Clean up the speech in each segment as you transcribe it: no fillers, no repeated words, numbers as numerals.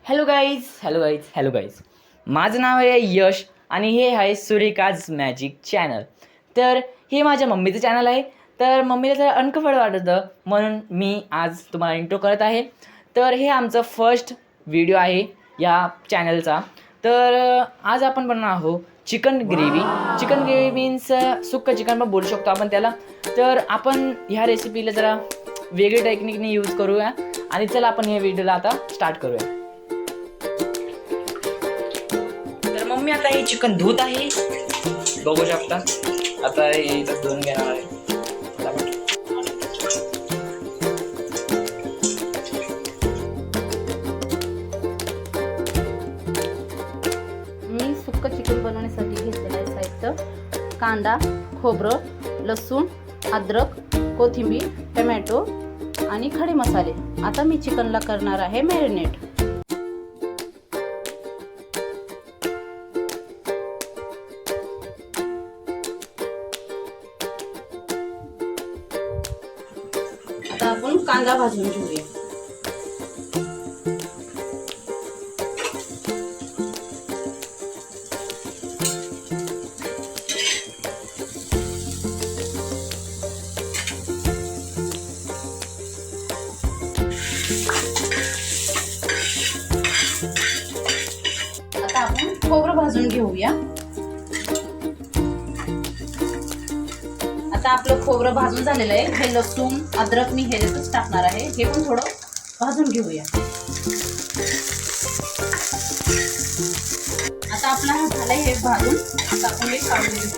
Hello guys माझं नाव आहे यश आणि हे आहे सुरेखाज मॅजिक चॅनल. तर हे माझ्या मम्मीचं चॅनल आहे. तर मम्मीला जरा अनकम्फर्टेबल वाटत होतं म्हणून मी आज तुम्हाला इंट्रो करत आहे. तर हे आमचं फर्स्ट व्हिडिओ आहे या चॅनलचा. तर आज आपण बनवणार आहोत chicken gravy. Chicken gravy means सुक्कं चिकन पण बोलू शकतो आपण त्याला. तर आपण ह्या रेसिपीला जरा वेगळी टेक्निकने यूज करूया आणि चला आपण या व्हिडिओला आता स्टार्ट करूया. मम्मी आता हे चिकन धुत आहे, बघू शकता. आता हे धुवून घेणार आहे. मी सुक्कं चिकन बनवण्यासाठी घेतलेलं आहे साहित्य: कांदा, खोबरं, लसूण, अद्रक, कोथिंबीर, टमॅटो आणि खडे मसाले. आता मी चिकनला करणार आहे मॅरिनेट. आता आपण कांदा भाजून घेऊया. आता आपण खोबरं भाजून घेऊया. आता आपलं खोबरं भाजून झालेलं आहे. हे लसूण अद्रक मी ह्याच्यातच टाकणार आहे. हे पण थोडं भाजून घेऊया. आता आपला हा झालाय हे भाजून. आता आपण हे काढून घेऊ.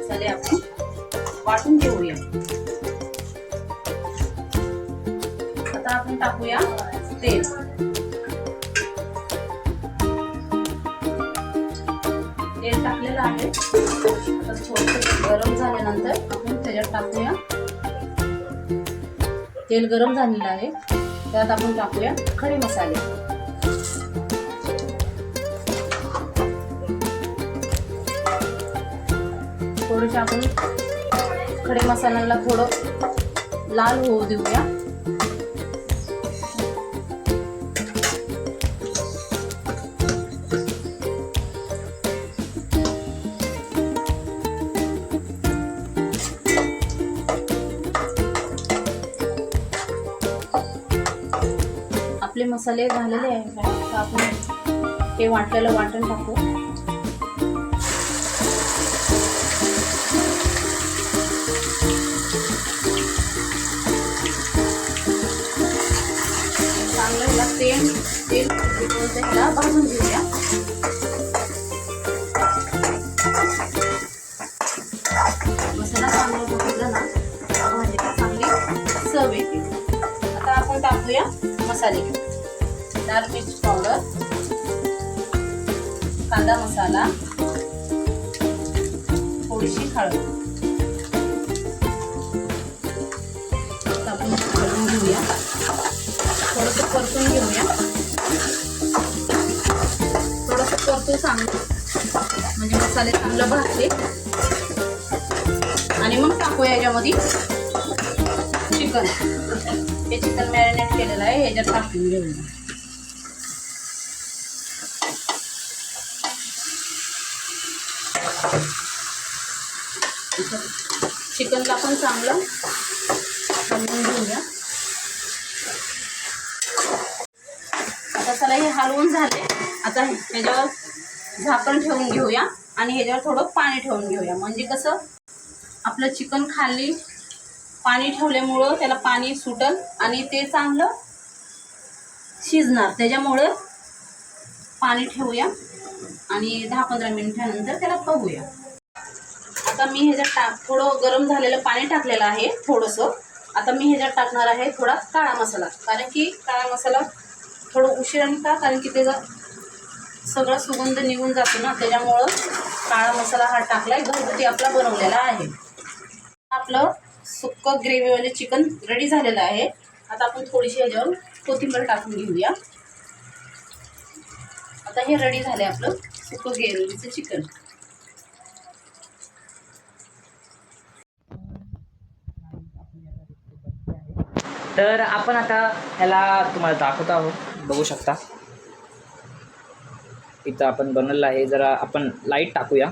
चले आपण वाटून घेऊया. आता आपण टाकूया तेल. तेल टाकलेलं आहे. आता थोडंसं गरम झाल्यानंतर आपण त्याच्यात टाकूया. तेल गरम झालेलं आहे. त्यात आपण टाकूया खडे मसाले. थोडेसे आपण खडे मसाल्यांना थोडं लाल होऊ देऊया. आपले मसाले झालेले आहेत. तर आपण हे वाटलेलं वाटण टाकू. चांगलं ह्याला तेल ह्याला भाजून घेऊया. मसाला चांगला भाजला ना भाजीला चांगली चव येते. आता आपण टाकूया मसाले: लाल मिर्च पावडर, कांदा मसाला, थोडीशी हळद. आपण परतून घेऊया. थोडंसं परतून घेऊया. थोडंसं परतून चांगलं म्हणजे मसाले चांगलं भाजले आणि मग टाकूया याच्यामध्ये चिकन. हे चिकन मॅरिनेट केलेलं आहे. ह्याच्यात टाकून घेऊया. चिकनला पण चांगलं हलवून घेऊया. आता चला हे हलवून झाले. आता ह्याच्यावर झाकण ठेवून घेऊया आणि ह्याच्यावर थोडं पाणी ठेवून घेऊया. म्हणजे कसं आपलं चिकन खाली पाणी ठेवल्यामुळं त्याला पाणी सुटल आणि ते चांगलं शिजणार. त्याच्यामुळं पाणी ठेवूया आणि 10-15 मिनिटानंतर त्याला बघूया. आता मी ह्याच्यात थोडं गरम झालेलं पाणी टाकलेलं आहे थोडंसं. आता मी ह्याच्यात टाकणार आहे थोडा काळा मसाला. कारण की काळा मसाला थोडं उशिराने का, कारण की त्याचा सगळा सुगंध निघून जातो ना, त्याच्यामुळं काळा मसाला हा टाकलाय. घरगुती आपला बनवलेला आहे. आपलं सुक्कं ग्रेव्हीवाले चिकन रेडी झालेलं आहे. आता आपण थोडीशी ह्याच्यावर कोथिंबीर टाकून घेऊया. आता हे रेडी झाले आपलं सुक्कं ग्रेव्हीचं चिकन. तर आपण आता ह्याला तुम्हाला दाखवत आहोत, बघू शकता इथं आपण बनवलं आहे. जरा आपण लाईट टाकूया.